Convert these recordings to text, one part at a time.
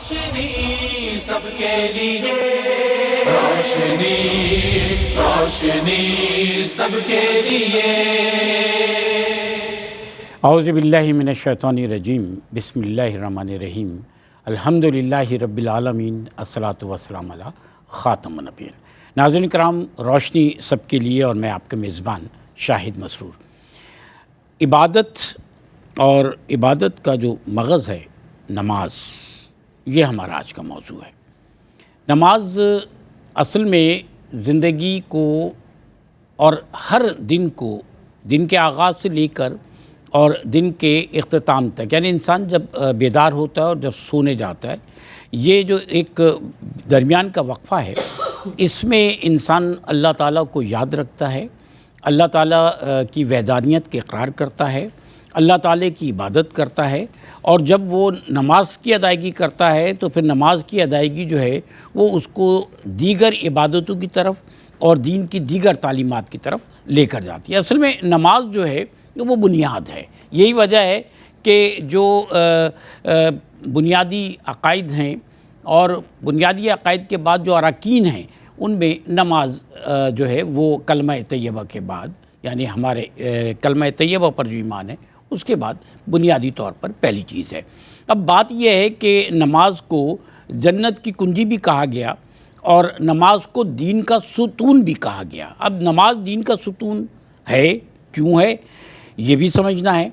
روشنی سب کے لیے، روشنی روشنی سب کے لیے۔ اعوذ باللہ من الشیطان الرجیم، بسم اللہ الرحمن الرحیم، الحمدللہ رب العالمین، الصلاۃ والسلام علی خاتم النبیین۔ ناظرین کرام، روشنی سب کے لیے اور میں آپ کے میزبان شاہد مسرور۔ عبادت اور عبادت کا جو مغز ہے نماز، یہ ہمارا آج کا موضوع ہے۔ نماز اصل میں زندگی کو اور ہر دن کو، دن کے آغاز سے لے کر اور دن کے اختتام تک، یعنی انسان جب بیدار ہوتا ہے اور جب سونے جاتا ہے، یہ جو ایک درمیان کا وقفہ ہے، اس میں انسان اللہ تعالیٰ کو یاد رکھتا ہے، اللہ تعالیٰ کی وحدانیت کے اقرار کرتا ہے، اللہ تعالیٰ کی عبادت کرتا ہے، اور جب وہ نماز کی ادائیگی کرتا ہے تو پھر نماز کی ادائیگی جو ہے وہ اس کو دیگر عبادتوں کی طرف اور دین کی دیگر تعلیمات کی طرف لے کر جاتی ہے۔ اصل میں نماز جو ہے وہ بنیاد ہے۔ یہی وجہ ہے کہ جو بنیادی عقائد ہیں اور بنیادی عقائد کے بعد جو اراکین ہیں، ان میں نماز جو ہے وہ کلمہ طیبہ کے بعد، یعنی ہمارے کلمہ طیبہ پر جو ایمان ہے اس کے بعد بنیادی طور پر پہلی چیز ہے۔ اب بات یہ ہے کہ نماز کو جنت کی کنجی بھی کہا گیا اور نماز کو دین کا ستون بھی کہا گیا۔ اب نماز دین کا ستون ہے، کیوں ہے یہ بھی سمجھنا ہے۔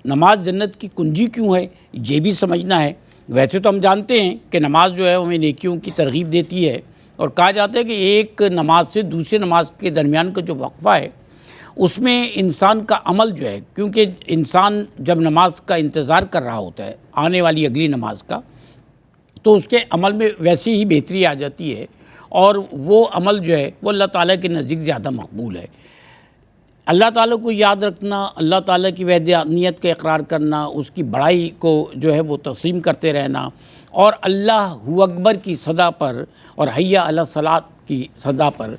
نماز جنت کی کنجی کیوں ہے یہ بھی سمجھنا ہے۔ ویسے تو ہم جانتے ہیں کہ نماز جو ہے ہمیں نیکیوں کی ترغیب دیتی ہے، اور کہا جاتا ہے کہ ایک نماز سے دوسرے نماز کے درمیان کا جو وقفہ ہے اس میں انسان کا عمل جو ہے، کیونکہ انسان جب نماز کا انتظار کر رہا ہوتا ہے آنے والی اگلی نماز کا، تو اس کے عمل میں ویسے ہی بہتری آ جاتی ہے، اور وہ عمل جو ہے وہ اللہ تعالیٰ کے نزدیک زیادہ مقبول ہے۔ اللہ تعالیٰ کو یاد رکھنا، اللہ تعالیٰ کی وحدانیت کا اقرار کرنا، اس کی بڑائی کو جو ہے وہ تسلیم کرتے رہنا، اور اللہ اکبر کی صدا پر اور حی علی الصلاۃ کی صدا پر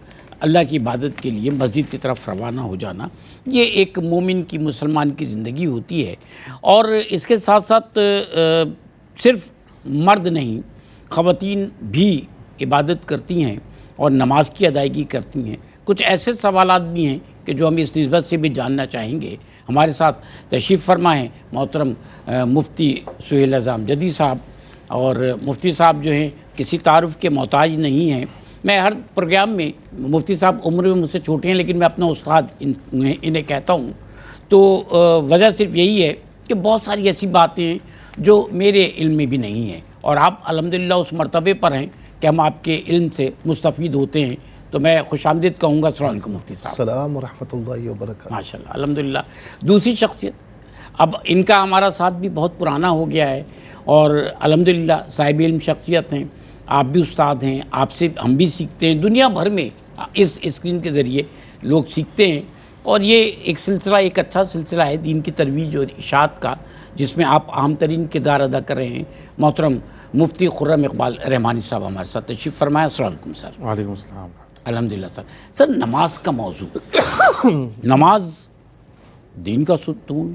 اللہ کی عبادت کے لیے مسجد کی طرف روانہ ہو جانا، یہ ایک مومن کی، مسلمان کی زندگی ہوتی ہے۔ اور اس کے ساتھ ساتھ صرف مرد نہیں، خواتین بھی عبادت کرتی ہیں اور نماز کی ادائیگی کرتی ہیں۔ کچھ ایسے سوالات بھی ہیں کہ جو ہم اس نسبت سے بھی جاننا چاہیں گے۔ ہمارے ساتھ تشریف فرما ہیں محترم مفتی سہیل اعظم جدی صاحب، اور مفتی صاحب جو ہیں کسی تعارف کے محتاج نہیں ہیں۔ میں ہر پروگرام میں، مفتی صاحب عمر میں مجھ سے چھوٹے ہیں لیکن میں اپنا استاد انہیں کہتا ہوں، تو وجہ صرف یہی ہے کہ بہت ساری ایسی باتیں ہیں جو میرے علم میں بھی نہیں ہیں، اور آپ الحمدللہ اس مرتبے پر ہیں کہ ہم آپ کے علم سے مستفید ہوتے ہیں۔ تو میں خوش آمدید کہوں گا۔ السلام علیکم مفتی صاحب۔ السلام ورحمۃ اللہ وبرکاتہ۔ ماشاءاللہ، الحمدللہ۔ دوسری شخصیت، اب ان کا ہمارا ساتھ بھی بہت پرانا ہو گیا ہے، اور الحمدللہ صاحب علم شخصیت ہیں، آپ بھی استاد ہیں، آپ سے ہم بھی سیکھتے ہیں، دنیا بھر میں اس اسکرین کے ذریعے لوگ سیکھتے ہیں، اور یہ ایک سلسلہ، ایک اچھا سلسلہ ہے دین کی ترویج اور اشاعت کا، جس میں آپ اہم ترین کردار ادا کر رہے ہیں۔ محترم مفتی خرم اقبال رحمانی صاحب ہمارے ساتھ تشریف فرمایا۔ السلام علیکم سر۔ وعلیکم السلام۔ الحمدللہ سر، نماز کا موضوع، نماز دین کا ستون،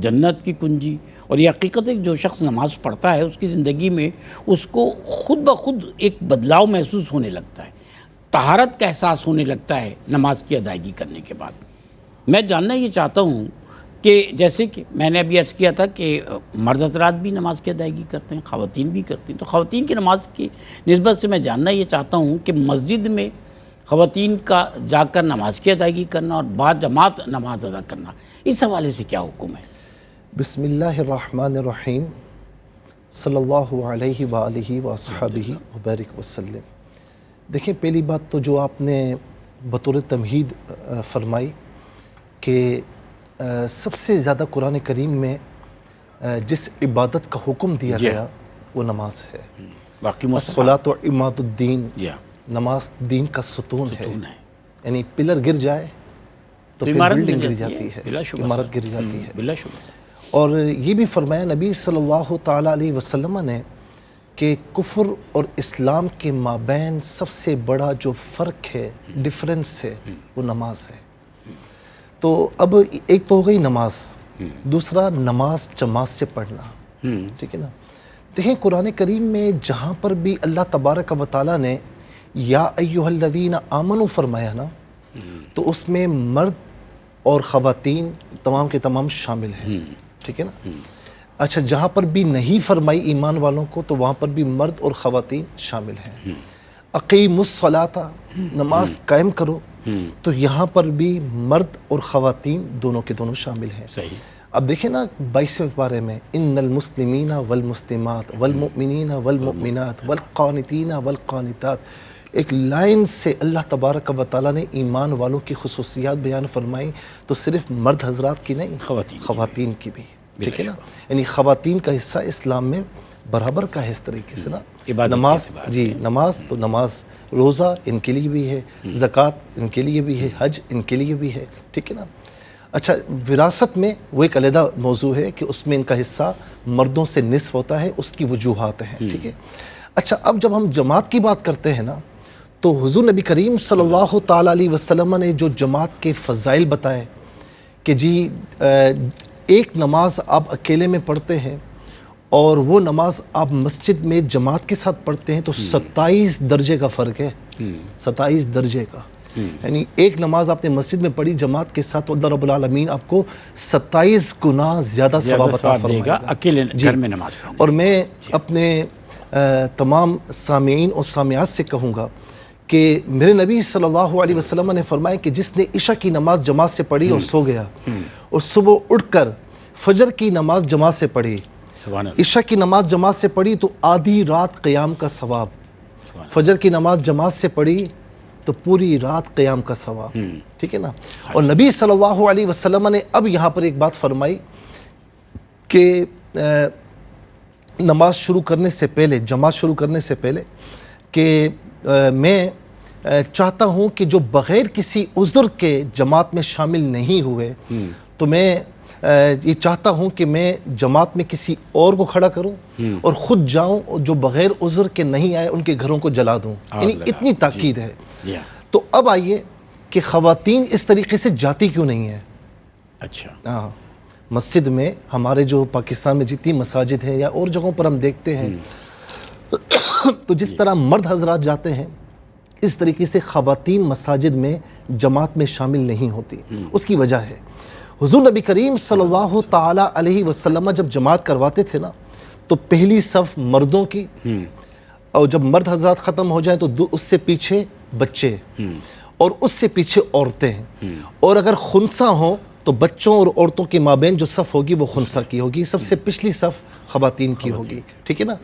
جنت کی کنجی، اور یہ حقیقت ہے کہ جو شخص نماز پڑھتا ہے اس کی زندگی میں اس کو خود بخود ایک بدلاؤ محسوس ہونے لگتا ہے، طہارت کا احساس ہونے لگتا ہے نماز کی ادائیگی کرنے کے بعد۔ میں جاننا یہ چاہتا ہوں کہ جیسے کہ میں نے ابھی عرض کیا تھا کہ مرد حضرات بھی نماز کی ادائیگی کرتے ہیں، خواتین بھی کرتی ہیں، تو خواتین کی نماز کی نسبت سے میں جاننا یہ چاہتا ہوں کہ مسجد میں خواتین کا جا کر نماز کی ادائیگی کرنا اور بعد جماعت نماز ادا کرنا، اس حوالے سے کیا حکم ہے؟ بسم اللہ الرحمن الرحیم، صلی اللہ علیہ وآلہ وصحبہ وبارک وسلم۔ دیکھیں، پہلی بات تو جو آپ نے بطور تمہید فرمائی کہ سب سے زیادہ قرآن کریم میں جس عبادت کا حکم دیا گیا وہ نماز ہے۔ الصلاۃ عماد الدین، نماز دین کا ستون ہے، یعنی پلر گر جائے تو پھر بلڈنگ گر جاتی ہے، عمارت گر جاتی ہے۔ بلا شبہ۔ اور یہ بھی فرمایا نبی صلی اللہ تعالیٰ علیہ وسلم نے کہ کفر اور اسلام کے مابین سب سے بڑا جو فرق ہے، ڈفرنس ہے، وہ نماز ہے۔ تو اب ایک تو ہو گئی نماز، دوسرا نماز جماعت سے پڑھنا، ٹھیک ہے نا۔ دیکھیں قرآن کریم میں جہاں پر بھی اللہ تبارک و تعالیٰ نے یا ایھا الذین آمنوا فرمایا نا، تو اس میں مرد اور خواتین تمام کے تمام شامل ہیں، ٹھیک ہے نا. اچھا جہاں پر بھی نہیں فرمائی ایمان والوں کو تو وہاں پر بھی مرد اور خواتین شامل ہیں. اقیموا الصلاۃ، نماز قائم کرو، تو یہاں پر بھی مرد اور خواتین دونوں کے دونوں شامل ہیں. صحیح. اب دیکھیں نا 22ویں پارے میں ان المسلمین والمسلمات والمؤمنین والمؤمنات والقانتین والقانتات، ایک لائن سے اللہ تبارک و تعالیٰ نے ایمان والوں کی خصوصیات بیان فرمائی، تو صرف مرد حضرات کی نہیں، خواتین کی بھی، ٹھیک ہے نا. یعنی خواتین کا حصہ اسلام میں برابر کا ہے اس طریقے سے نا. نماز، جی نماز، تو نماز، روزہ ان کے لیے بھی ہے، زکوٰۃ ان کے لیے بھی ہے، حج ان کے لیے بھی ہے، ٹھیک ہے نا. اچھا وراثت میں وہ ایک علیحدہ موضوع ہے کہ اس میں ان کا حصہ مردوں سے نصف ہوتا ہے، اس کی وجوہات ہیں، ٹھیک ہے. اچھا اب جب ہم جماعت کی بات کرتے ہیں نا، تو حضور نبی کریم صلی اللہ تعالیٰ علیہ وسلم نے جو جماعت کے فضائل بتائے کہ جی ایک نماز آپ اکیلے میں پڑھتے ہیں اور وہ نماز آپ مسجد میں جماعت کے ساتھ پڑھتے ہیں تو 27 درجے کا فرق ہے، 27 درجے کا. یعنی ایک نماز آپ نے مسجد میں پڑھی جماعت کے ساتھ، اللہ رب العالمین آپ کو 27 گنا زیادہ ثواب عطا فرمائے گا اکیلے گھر میں نماز پڑھنے. اور میں اپنے تمام سامعین اور سامعات سے کہوں گا کہ میرے نبی صلی اللہ علیہ وسلم نے فرمایا کہ جس نے عشاء کی نماز جماعت سے پڑھی اور سو گیا، اور صبح اٹھ کر فجر کی نماز جماعت سے پڑھی، عشاء کی نماز جماعت سے پڑھی تو آدھی رات قیام کا ثواب، فجر کی نماز جماعت سے پڑھی تو پوری رات قیام کا ثواب، ٹھیک ہے نا. اور نبی صلی اللہ علیہ وسلم نے اب یہاں پر ایک بات فرمائی کہ نماز شروع کرنے سے پہلے، جماعت شروع کرنے سے پہلے، کہ میں چاہتا ہوں کہ جو بغیر کسی عذر کے جماعت میں شامل نہیں ہوئے، تو میں یہ چاہتا ہوں کہ میں جماعت میں کسی اور کو کھڑا کروں اور خود جاؤں، اور جو بغیر عذر کے نہیں آئے ان کے گھروں کو جلا دوں. یعنی اتنی تاکید ہے. تو اب آئیے کہ خواتین اس طریقے سے جاتی کیوں نہیں ہیں؟ اچھا ہاں، مسجد میں ہمارے جو پاکستان میں جتنی مساجد ہیں یا اور جگہوں پر ہم دیکھتے ہیں تو جس طرح مرد حضرات جاتے ہیں اس طریقے سے خواتین مساجد میں جماعت میں شامل نہیں ہوتی. اس کی وجہ ہے حضور نبی کریم صلی اللہ تعالیٰ علیہ وسلم جب جماعت کرواتے تھے نا، تو پہلی صف مردوں کی، اور جب مرد حضرات ختم ہو جائیں تو اس سے پیچھے بچے، اور اس سے پیچھے عورتیں، اور اگر خنثی ہوں تو بچوں اور عورتوں کے مابین جو صف ہوگی وہ خنثی کی ہوگی، سب سے پچھلی صف خواتین کی ہوگی، ٹھیک ہے نا.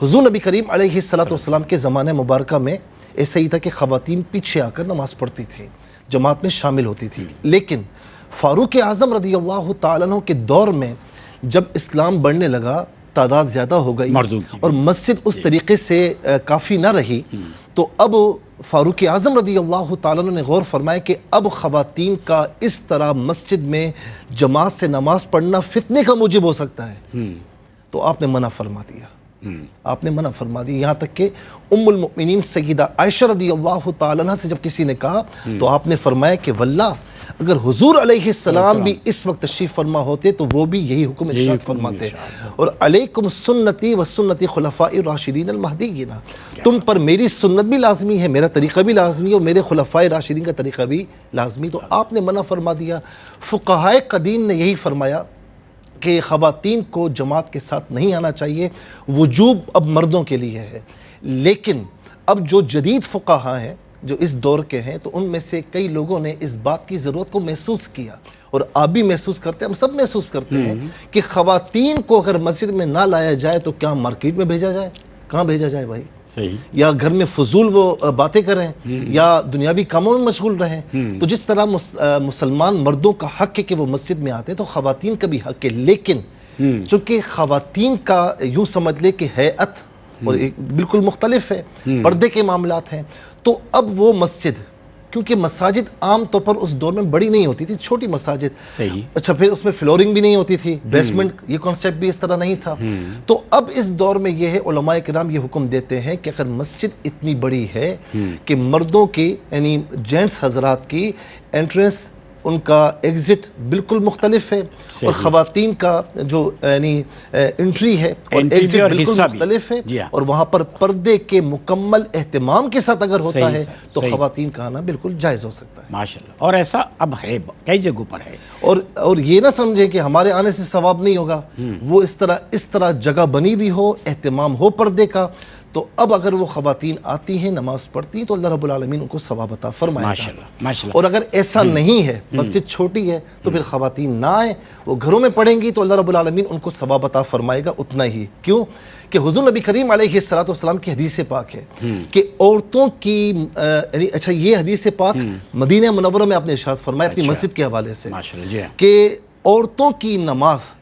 حضور نبی کریم علیہ السلام کے زمانہ مبارکہ میں ایسا ہی تھا کہ خواتین پیچھے آ کر نماز پڑھتی تھیں، جماعت میں شامل ہوتی تھی. لیکن فاروق اعظم رضی اللہ تعالیٰ عنہ کے دور میں جب اسلام بڑھنے لگا، تعداد زیادہ ہو گئی اور مسجد اس طریقے سے کافی نہ رہی، تو اب فاروق اعظم رضی اللہ تعالیٰ عنہ نے غور فرمایا کہ اب خواتین کا اس طرح مسجد میں جماعت سے نماز پڑھنا فتنے کا موجب ہو سکتا ہے. تو آپ نے منع فرما دیا، آپ نے منع فرما دی. یہاں تک کہ ام المؤمنین سیدہ عائشہ رضی اللہ تعالیٰ عنہ سے جب کسی نے کہا تو آپ نے فرمایا کہ واللہ اگر حضور علیہ السلام بھی اس وقت تشریف فرما ہوتے تو وہ بھی یہی حکم ارشاد فرماتے. اور علیکم سنتی و سنتی خلفاء الراشدین المہدیین، تم پر میری سنت بھی لازمی ہے، میرا طریقہ بھی لازمی ہے، اور میرے خلفاء راشدین کا طریقہ بھی لازمی. تو آپ نے منع فرما دیا. فقہائے قدیم نے یہی فرمایا کہ خواتین کو جماعت کے ساتھ نہیں آنا چاہیے، وجوب اب مردوں کے لیے ہے. لیکن اب جو جدید فقہاء ہیں جو اس دور کے ہیں، تو ان میں سے کئی لوگوں نے اس بات کی ضرورت کو محسوس کیا، اور آپ بھی محسوس کرتے ہیں، ہم سب محسوس کرتے ہیں کہ خواتین کو اگر مسجد میں نہ لایا جائے تو کیا مارکیٹ میں بھیجا جائے؟ کہاں بھیجا جائے بھائی؟ صحیح. یا گھر میں فضول وہ باتیں کریں یا دنیاوی کاموں میں مشغول رہیں. تو جس طرح مسلمان مردوں کا حق ہے کہ وہ مسجد میں آتے ہیں، تو خواتین کا بھی حق ہے. لیکن چونکہ خواتین کا یوں سمجھ لے کہ ہیئت اور ایک بالکل مختلف ہے، پردے کے معاملات ہیں، تو اب وہ مسجد، کیونکہ مساجد عام طور پر اس دور میں بڑی نہیں ہوتی تھی، چھوٹی مساجد. صحیح. اچھا پھر اس میں فلورنگ بھی نہیں ہوتی تھی، بیسمنٹ یہ کانسیپٹ بھی اس طرح نہیں تھا. تو اب اس دور میں یہ ہے، علماء کرام یہ حکم دیتے ہیں کہ اگر مسجد اتنی بڑی ہے کہ مردوں کی یعنی جینٹس حضرات کی انٹرنس ان کا ایگزٹ بالکل مختلف ہے اور خواتین کا جو یعنی انٹری ہے اور ایگزٹ بالکل مختلف ہے، اور وہاں پر پردے کے مکمل اہتمام کے ساتھ اگر ہوتا ہے تو خواتین کا آنا بالکل جائز ہو سکتا ہے ماشاءاللہ، اور ایسا اب ہے کئی جگہوں پر ہے۔ اور یہ نہ سمجھیں کہ ہمارے آنے سے ثواب نہیں ہوگا، وہ اس طرح جگہ بنی ہوئی ہو، اہتمام ہو پردے کا، تو اب اگر وہ خواتین آتی ہیں نماز پڑھتی ہیں تو اللہ رب العالمین ان کو ثواب عطا فرمائے گا۔ اور اگر ایسا نہیں ہے، مسجد چھوٹی ہے، تو پھر خواتین نہ آئیں، وہ گھروں میں پڑھیں گی تو اللہ رب العالمین ان کو ثواب عطا فرمائے گا اتنا ہی۔ کیوں کہ حضور نبی کریم علیہ السلام کی حدیث پاک ہے کہ عورتوں کی یعنی اچھا یہ حدیث پاک مدینہ منورہ میں آپ نے ارشاد فرمایا اپنی مسجد کے حوالے سے کہ عورتوں کی نماز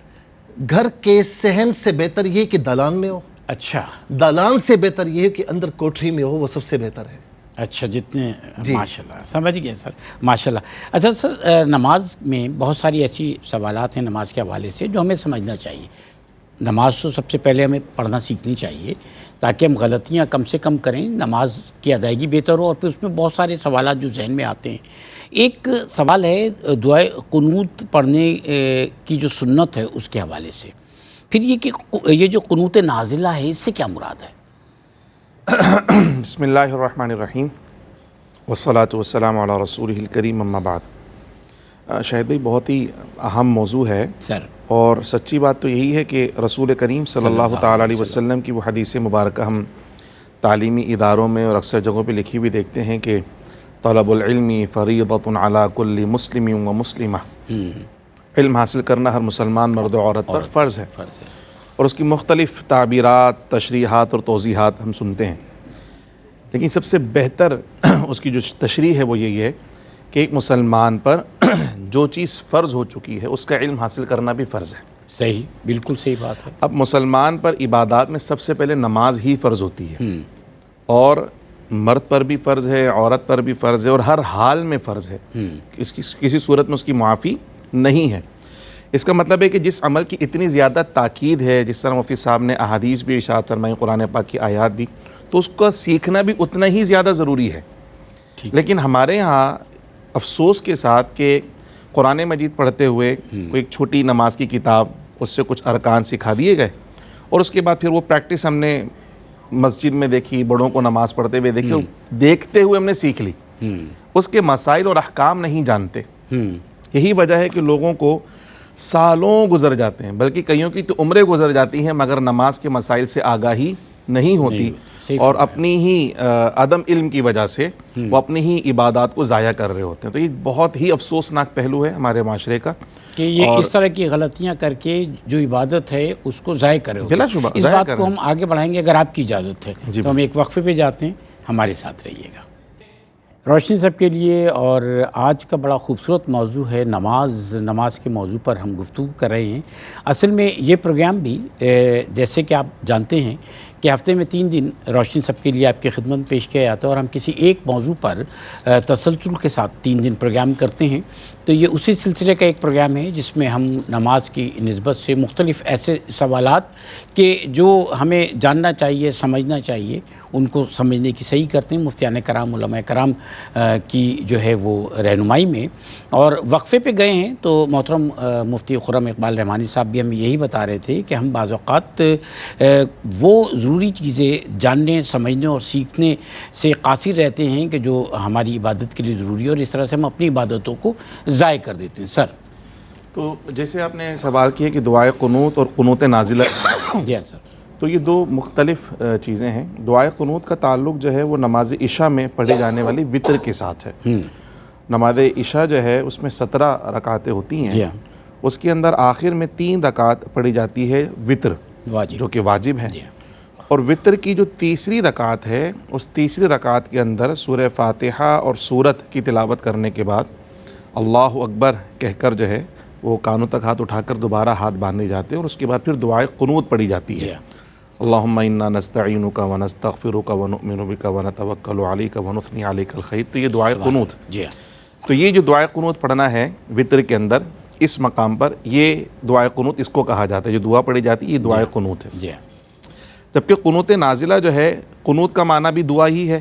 گھر کے صحن سے بہتر یہ کہ دالان میں ہو، اچھا دالان سے بہتر یہ ہے کہ اندر کوٹری میں ہو، وہ سب سے بہتر ہے۔ اچھا جتنے ماشاءاللہ سمجھ گئے سر، ماشاءاللہ۔ اچھا سر، نماز میں بہت ساری ایسی سوالات ہیں نماز کے حوالے سے جو ہمیں سمجھنا چاہیے۔ نماز تو سب سے پہلے ہمیں پڑھنا سیکھنی چاہیے تاکہ ہم غلطیاں کم سے کم کریں، نماز کی ادائیگی بہتر ہو، اور پھر اس میں بہت سارے سوالات جو ذہن میں آتے ہیں۔ ایک سوال ہے دعائے قنوت پڑھنے کی جو سنت ہے اس کے حوالے سے، پھر یہ کہ یہ جو قنوت نازلہ ہے اس سے کیا مراد ہے؟ بسم اللہ الرحمن الرحیم والصلاة والسلام علی رسولہ الکریم، اما بعد۔ شاہد بھائی بہت ہی اہم موضوع ہے سر، اور سچی بات تو یہی ہے کہ رسول کریم صلی اللہ تعالیٰ علیہ وسلم کی وہ حدیث مبارکہ ہم تعلیمی اداروں میں اور اکثر جگہوں پہ لکھی ہوئی دیکھتے ہیں کہ طلب العلم فریضۃ علی کل مسلم و مسلمہ، علم حاصل کرنا ہر مسلمان مرد و عورت پر فرض ہے، اور اس کی مختلف تعبیرات، تشریحات اور توضیحات ہم سنتے ہیں، لیکن سب سے بہتر اس کی جو تشریح ہے وہ یہی ہے کہ ایک مسلمان پر جو چیز فرض ہو چکی ہے اس کا علم حاصل کرنا بھی فرض ہے۔ صحیح، بالکل صحیح بات ہے۔ اب مسلمان پر عبادات میں سب سے پہلے نماز ہی فرض ہوتی ہے، اور مرد پر بھی فرض ہے، عورت پر بھی فرض ہے، اور ہر حال میں فرض ہے، کسی صورت میں اس کی معافی نہیں ہے۔ اس کا مطلب ہے کہ جس عمل کی اتنی زیادہ تاکید ہے، جس طرح مفتی صاحب نے احادیث بھی ارشاد فرمائی، قرآن پاک کی آیات بھی، تو اس کا سیکھنا بھی اتنا ہی زیادہ ضروری ہے۔ لیکن ہمارے ہاں افسوس کے ساتھ کہ قرآن مجید پڑھتے ہوئے کوئی ایک چھوٹی نماز کی کتاب، اس سے کچھ ارکان سکھا دیے گئے، اور اس کے بعد پھر وہ پریکٹس ہم نے مسجد میں دیکھی، بڑوں کو نماز پڑھتے ہوئے دیکھی، دیکھتے ہوئے ہم نے سیکھ لی، اس کے مسائل اور احکام نہیں جانتے۔ یہی وجہ ہے کہ لوگوں کو سالوں گزر جاتے ہیں، بلکہ کئیوں کی تو عمریں گزر جاتی ہیں مگر نماز کے مسائل سے آگاہی نہیں ہوتی، اور اپنی ہی عدم علم کی وجہ سے وہ اپنی ہی عبادات کو ضائع کر رہے ہوتے ہیں۔ تو یہ بہت ہی افسوسناک پہلو ہے ہمارے معاشرے کا کہ یہ اس طرح کی غلطیاں کر کے جو عبادت ہے اس کو ضائع کرے ہوتے ہیں۔ بلا شبہ اس بات کو ہم آگے بڑھائیں گے اگر آپ کی اجازت ہے تو ہم ایک وقفے پہ جاتے ہیں، ہمارے ساتھ رہیے گا۔ روشنی سب کے لیے، اور آج کا بڑا خوبصورت موضوع ہے نماز کے موضوع پر ہم گفتگو کر رہے ہیں۔ اصل میں یہ پروگرام بھی جیسے کہ آپ جانتے ہیں کہ ہفتے میں 3 دن روشنی سب کے لیے آپ کی خدمت پیش کیا جاتا ہے، اور ہم کسی ایک موضوع پر تسلسل کے ساتھ 3 دن پروگرام کرتے ہیں۔ تو یہ اسی سلسلے کا ایک پروگرام ہے جس میں ہم نماز کی نسبت سے مختلف ایسے سوالات کہ جو ہمیں جاننا چاہیے، سمجھنا چاہیے، ان کو سمجھنے کی صحیح کرتے ہیں مفتیان کرام، علماء کرام کی جو ہے وہ رہنمائی میں۔ اور وقفے پہ گئے ہیں تو محترم مفتی خرم اقبال رحمانی صاحب بھی ہمیں یہی بتا رہے تھے کہ ہم بعض اوقات وہ ضروری چیزیں جاننے، سمجھنے اور سیکھنے سے قاصر رہتے ہیں کہ جو ہماری عبادت کے لیے ضروری ہے، اور اس طرح سے ہم اپنی عبادتوں کو ضائع کر دیتے ہیں۔ سر، تو جیسے آپ نے سوال کیا کہ دعائے قنوت اور قنوت نازلہ، جی سر، تو یہ 2 مختلف چیزیں ہیں۔ دعائے قنوت کا تعلق جو ہے وہ نماز عشاء میں پڑھی جانے والی وطر کے ساتھ ہے۔ نماز عشاء جو ہے اس میں 17 رکعتیں ہوتی ہیں، اس کے اندر آخر میں 3 رکعت پڑھی جاتی ہے وطر، جو کہ واجب ہے، اور وطر کی جو تیسری رکعت ہے اس تیسری رکعت کے اندر سورہ فاتحہ اور سورت کی تلاوت کرنے کے بعد اللہ اکبر کہہ کر جو ہے وہ کانوں تک ہاتھ اٹھا کر دوبارہ ہاتھ باندھے جاتے ہیں، اور اس کے بعد پھر دعائے قنوت پڑھی جاتی ہے۔ اللہم انا نستعینک ونستغفرک ونؤمن بک ونتوکل علیک ونثنی علیک الخیر، تو یہ دعائے قنوت۔ تو یہ جو دعائے قنوت پڑھنا ہے وطر کے اندر اس مقام پر، یہ دعائے قنوت اس کو کہا جاتا ہے، جو دعا پڑھی جاتی ہے یہ دعائے قنوت ہے۔ جبکہ قنوت نازلہ جو ہے، قنوت کا معنی بھی دعا ہی ہے،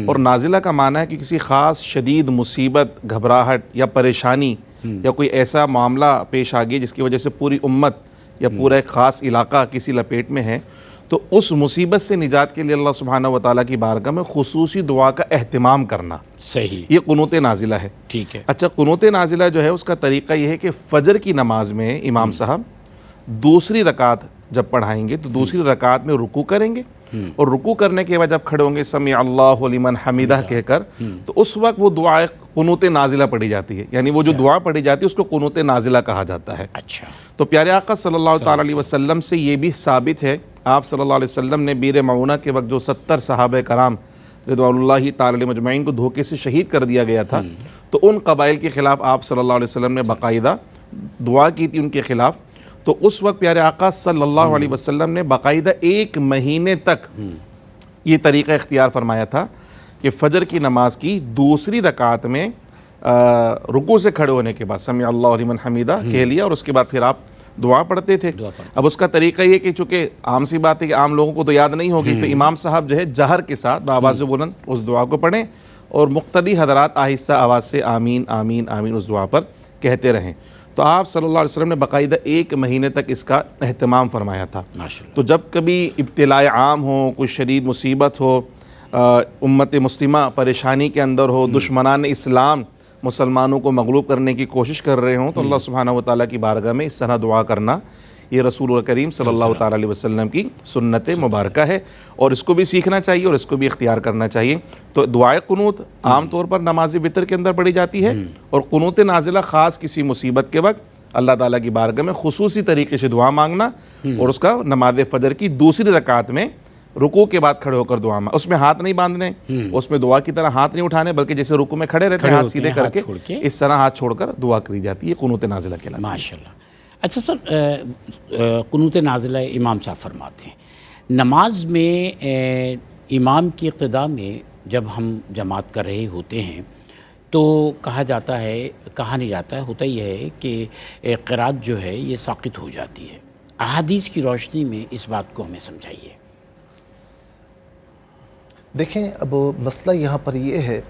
اور نازلہ کا معنی ہے کہ کسی خاص شدید مصیبت، گھبراہٹ یا پریشانی یا کوئی ایسا معاملہ پیش آ گیا جس کی وجہ سے پوری امت یا پورا ایک خاص علاقہ کسی لپیٹ میں ہے، تو اس مصیبت سے نجات کے لیے اللہ سبحانہ و تعالیٰ کی بارگاہ میں خصوصی دعا کا اہتمام کرنا، صحیح، یہ قنوت نازلہ ہے۔ ٹھیک ہے۔ اچھا، قنوت نازلہ جو ہے اس کا طریقہ یہ ہے کہ فجر کی نماز میں امام صاحب دوسری رکعت جب پڑھائیں گے تو دوسری رکعت میں رکوع کریں گے، اور رکوع کرنے کے بعد جب کھڑے ہوں گے سمع اللہ لمن حمیدہ کہہ کر، تو اس وقت وہ دعا قنوت نازلہ پڑھی جاتی ہے، یعنی وہ جو دعا پڑھی جاتی ہے اس کو قنوت نازلہ کہا جاتا ہے۔ اچھا، تو پیارے آقا صلی اللہ تعالیٰ علیہ وسلم سے یہ بھی ثابت ہے، آپ صلی اللہ علیہ وسلم نے بیر معونہ کے وقت جو 70 صحابہ کرام رضوان اللہ تعالیٰ علیہ مجمعین کو دھوکے سے شہید کر دیا گیا تھا، تو ان قبائل کے خلاف آپ صلی اللہ علیہ وسلم نے باقاعدہ دعا کی تھی ان کے خلاف۔ تو اس وقت پیارے آقا صلی اللہ علیہ وسلم نے باقاعدہ 1 مہینے تک یہ طریقہ اختیار فرمایا تھا کہ فجر کی نماز کی دوسری رکعت میں رکوع سے کھڑے ہونے کے بعد سمع اللہ لمن حمیدہ کہہ لیا، اور اس کے بعد پھر آپ دعا پڑھتے تھے۔ اب اس کا طریقہ یہ کہ چونکہ عام سی بات ہے کہ عام لوگوں کو تو یاد نہیں ہوگی، تو امام صاحب جو ہے جہر کے ساتھ بآواز بلند اس دعا کو پڑھیں، اور مقتدی حضرات آہستہ آواز سے آمین آمین آمین اس دعا پر کہتے رہیں۔ تو آپ صلی اللہ علیہ وسلم نے باقاعدہ 1 مہینے تک اس کا اہتمام فرمایا تھا۔ تو جب کبھی ابتلاء عام ہو، کوئی شدید مصیبت ہو، امت مسلمہ پریشانی کے اندر ہو، دشمنان اسلام مسلمانوں کو مغلوب کرنے کی کوشش کر رہے ہوں، تو اللہ سبحانہ و تعالیٰ کی بارگاہ میں اس طرح دعا کرنا یہ رسول کریم صلی اللہ تعالیٰ علیہ وسلم کی سنت مبارکہ ہے، اور اس کو بھی سیکھنا چاہیے اور اس کو بھی اختیار کرنا چاہیے۔ تو دعائے قنوت عام طور پر نماز وتر کے اندر پڑھی جاتی ہے، اور قنوت نازلہ خاص کسی مصیبت کے وقت اللہ تعالیٰ کی بارگاہ میں خصوصی طریقے سے دعا مانگنا، اور اس کا نماز فجر کی دوسری رکعت میں رکوع کے بعد کھڑے ہو کر دعا مانگنا۔ اس میں ہاتھ نہیں باندھنے، اس میں دعا کی طرح ہاتھ نہیں اٹھانے، بلکہ جیسے رکوع میں کھڑے رہتے ہیں ہاتھ سیدھے کر کے اس طرح ہاتھ چھوڑ کر دعا کری جاتی ہے، قنوت نازلہ کہلاتی ہے۔ ماشاءاللہ۔ اچھا سر، قنوت نازلہ امام صاحب فرماتے ہیں نماز میں امام کی اقتداء میں جب ہم جماعت کر رہے ہوتے ہیں تو کہا نہیں جاتا ہے، ہوتا یہ ہے کہ قرات جو ہے یہ ساقط ہو جاتی ہے۔ احادیث کی روشنی میں اس بات کو ہمیں سمجھائیے۔ دیکھیں، اب مسئلہ یہاں پر یہ ہے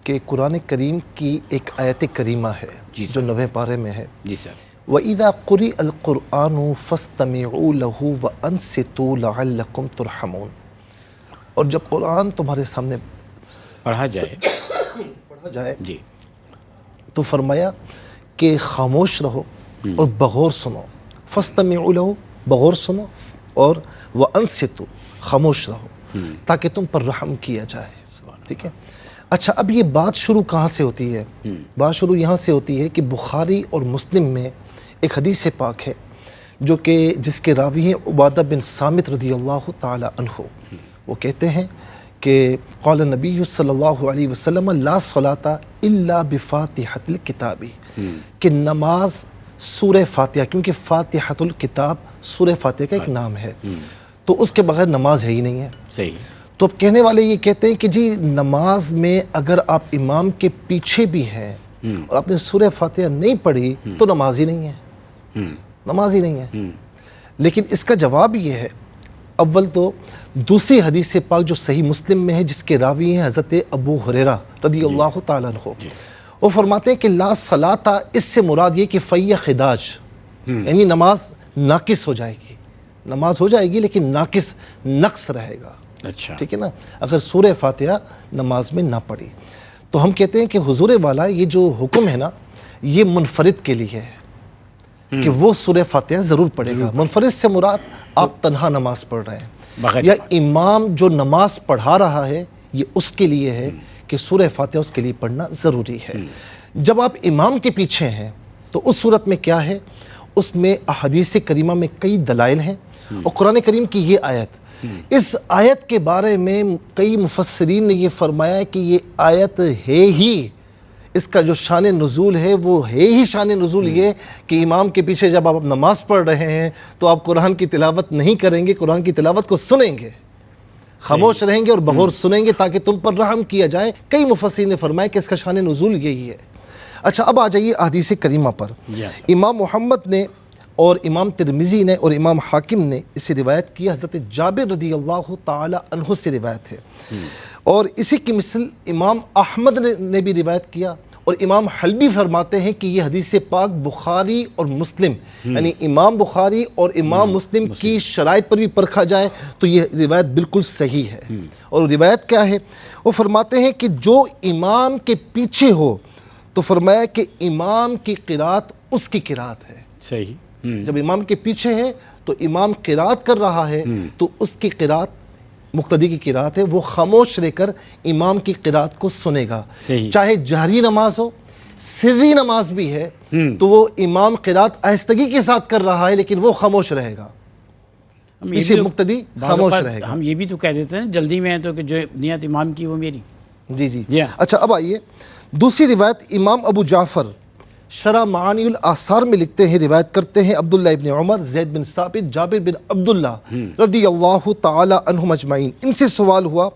کہ قرآن کریم کی ایک آیت کریمہ ہے جو 9ویں پارے میں ہے، جی سر، وَإِذَا قُرِئَ الْقُرْآنُ فَاسْتَمِعُوا لَهُ وَأَنصِتُوا لَعَلَّكُمْ تُرْحَمُونَ، اور جب قرآن تمہارے سامنے پڑھا جائے جی تو فرمایا کہ خاموش رہو اور بغور سنو، فَاسْتَمِعُوا لَهُ بغور سنو، اور وَأَنصِتُوا خاموش رہو تاکہ تم پر رحم کیا جائے۔ ٹھیک ہے۔ اچھا، اب یہ بات شروع کہاں سے ہوتی ہے؟ بات شروع یہاں سے ہوتی ہے کہ بخاری اور مسلم میں ایک حدیث پاک ہے جو کہ جس کے راوی ہیں عبادہ بن صامت رضی اللہ تعالی عنہ۔ وہ کہتے ہیں کہ قال نبی صلی اللہ علیہ وسلم لا صلاۃ الا بفاتحۃ الکتاب، کہ نماز سورہ فاتحہ، کیونکہ فاتحۃ الکتاب سورہ فاتحہ کا ایک نام ہے، تو اس کے بغیر نماز ہے ہی نہیں ہے۔ صحیح۔ تو اب کہنے والے یہ کہتے ہیں کہ جی نماز میں اگر آپ امام کے پیچھے بھی ہیں اور آپ نے سورہ فاتحہ نہیں پڑھی تو نماز ہی نہیں ہے، نماز ہی نہیں ہے۔ لیکن اس کا جواب یہ ہے، اول تو دوسری حدیث پاک جو صحیح مسلم میں ہے جس کے راوی ہیں حضرت ابو ہریرہ رضی اللہ تعالیٰ عنہ، وہ فرماتے ہیں کہ لا صلاۃ، اس سے مراد یہ کہ فی خداج، یعنی نماز ناقص ہو جائے گی، نماز ہو جائے گی لیکن ناقص، نقص رہے گا۔ اچھا، ٹھیک ہے نا، اگر سورہ فاتحہ نماز میں نہ پڑھی تو ہم کہتے ہیں کہ حضور والا یہ جو حکم ہے نا یہ منفرد کے لیے ہے کہ وہ سورہ فاتحہ ضرور پڑھے گا۔ منفرد سے مراد آپ تنہا نماز پڑھ رہے ہیں یا امام جو نماز پڑھا رہا ہے یہ اس کے لیے ہے کہ سورہ فاتحہ اس کے لیے پڑھنا ضروری ہے۔ جب آپ امام کے پیچھے ہیں تو اس صورت میں کیا ہے، اس میں احادیث کریمہ میں کئی دلائل ہیں، اور قرآن کریم کی یہ آیت، اس آیت کے بارے میں کئی مفسرین نے یہ فرمایا کہ یہ آیت ہے ہی، اس کا جو شان نزول ہے وہ ہے ہی شان نزول یہ کہ امام کے پیچھے جب آپ نماز پڑھ رہے ہیں تو آپ قرآن کی تلاوت نہیں کریں گے، قرآن کی تلاوت کو سنیں گے، خاموش رہیں گے اور بغور سنیں گے تاکہ تم پر رحم کیا جائے۔ کئی مفسرین نے فرمایا کہ اس کا شان نزول یہی ہے۔ اچھا، اب آ جائیے احادیث کریمہ پر۔ امام محمد نے اور امام ترمذی نے اور امام حاکم نے اسے روایت کی، حضرت جابر رضی اللہ تعالی عنہ سے روایت ہے۔ اور اسی کی مثل امام احمد نے بھی روایت کیا، اور امام حلبی فرماتے ہیں کہ یہ حدیث پاک بخاری اور مسلم، یعنی امام بخاری اور امام مسلم کی شرائط پر بھی پرکھا جائے تو یہ روایت بالکل صحیح ہے۔ اور روایت کیا ہے؟ وہ فرماتے ہیں کہ جو امام کے پیچھے ہو تو فرمایا کہ امام کی قرات اس کی قرات ہے۔ صحیح۔ جب امام کے پیچھے ہے تو امام قرات کر رہا ہے تو اس کی قرات مقتدی کی قرات ہے، وہ خاموش رہ کر امام کی قرات کو سنے گا۔ صحیح۔ چاہے جہری نماز ہو، سری نماز بھی ہے تو وہ امام قرات آہستگی کے ساتھ کر رہا ہے لیکن وہ خاموش رہے گا، پیچھے مقتدی خاموش رہے گا۔ ہم یہ بھی تو کہہ دیتے ہیں جلدی میں ہے تو کہ جو نیت امام کی وہ میری۔ جی جی جی ہاں۔ اچھا، اب آئیے دوسری روایت امام ابو جعفر شرح معانی الآثار میں لکھتے ہیں، روایت کرتے ہیں عبداللہ ابن عمر، زید بن ثابت، جابر بن عبداللہ رضی اللہ تعالی عنہم اجمعین، ان سے سوال ہوا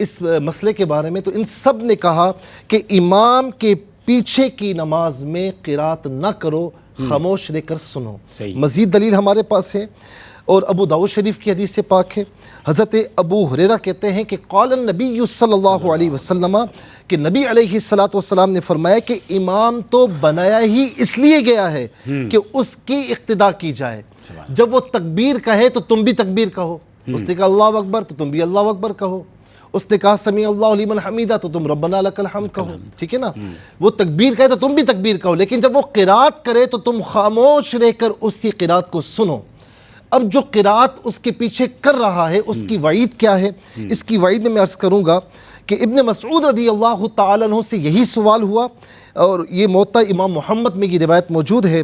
اس مسئلے کے بارے میں، تو ان سب نے کہا کہ امام کے پیچھے کی نماز میں قرات نہ کرو، خاموش رہ کر سنو۔ مزید دلیل ہمارے پاس ہے اور ابو داؤد شریف کی حدیث سے پاک ہے۔ حضرت ابو ہریرہ کہتے ہیں کہ قال النبی صلی اللہ علیہ وسلم، کہ نبی علیہ السلام نے فرمایا کہ امام تو بنایا ہی اس لیے گیا ہے کہ اس کی اقتداء کی جائے۔ جب وہ تکبیر کہے تو تم بھی تکبیر کہو، اس نے کہا اللہ اکبر تو تم بھی اللہ اکبر کہو، اس نے کہا سمیع اللہ لمن حمیدہ تو تم ربنا لک الحمد کہو، ٹھیک ہے نا؟ وہ تکبیر کہے تو تم بھی تکبیر کہو، لیکن جب وہ قرات کرے تو تم خاموش رہ کر اس کی قرات کو سنو۔ اب جو قرات اس کے پیچھے کر رہا ہے اس کی وعید کیا ہے؟ اس کی وعید میں عرض کروں گا کہ ابن مسعود رضی اللہ تعالیٰ عنہ سے یہی سوال ہوا، اور یہ موطا امام محمد میں یہ روایت موجود ہے،